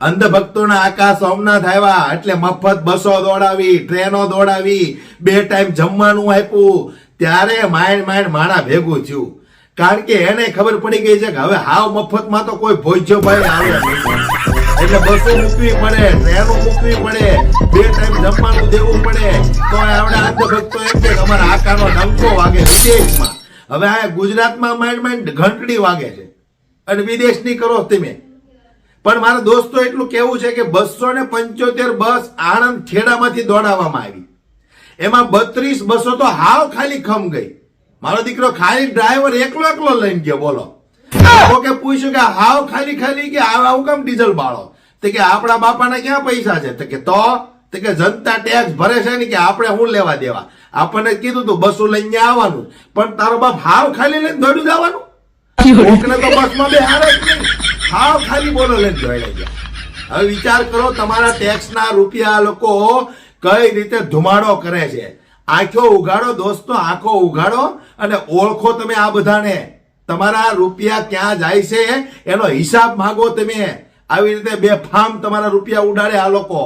અંધભક્તોના આકાશ સોમનાથ આવ્યા એટલે મફત બસો દોડાવી, ટ્રેનો દોડાવી, 2 ટાઈમ જમવાનું આપ્યું, ત્યારે માંડ માણા ભેગું થયું. કારણ કે એને ખબર પડી ગઈ છે કે હવે હાવ મફતમાં તો કોઈ ભોજ્યો ભાઈ આવે નહીં. એટલે બસો મૂકવી પડે, ટ્રેનો મૂકવી પડે, 2 ટાઈમ જમવાનું દેવું પડે. તો આવડે અંધભક્તો એમ કે અમારા આકાનો ડંકો વાગે વિદેશમાં. હવે આ ગુજરાતમાં માંડ ઘંટડી વાગે છે અને વિદેશની કરો તમે. પણ મારા દોસ્તો એટલું કેવું છે કે 275 બસ આણંદ ખેડામાંથી દોડાવવામાં આવી. એમાં 32 બસો તો હાવ ખાલી ખમ ગઈ. મારો દીકરો ખાલી ડ્રાઈવર એકલો લઈને ગયો. બોલો કે પૂછ્યું કે હાવ ખાલી કે આવું કેમ ડીઝલ બાળો? તો કે આપણા બાપાના ક્યાં પૈસા છે? તો કે જનતા ટેક્સ ભરે છે ને, કે આપણે શું લેવા દેવા? આપણને કીધું તું બસો લઈને આવવાનું, પણ તારો બાપ હાવ ખાલી લઈને દોડ્યું જવાનું. કોકને તો બસમાં બેહાડે જ નહીં, હાવ ખાલી બોલો લઈને દોડ્યા ગયા. હવે વિચાર કરો, તમારા ટેક્સના રૂપિયા લોકો કઈ રીતે ધુમાડો કરે છે. આંખો ઉઘાડો દોસ્તો, આંખો ઉઘાડો અને ઓળખો તમે આ બધાને. તમારા રૂપિયા ક્યાં જાય છે એનો હિસાબ માંગો તમે. આવી રીતે બેફામ તમારા રૂપિયા ઉડાડે આ લોકો.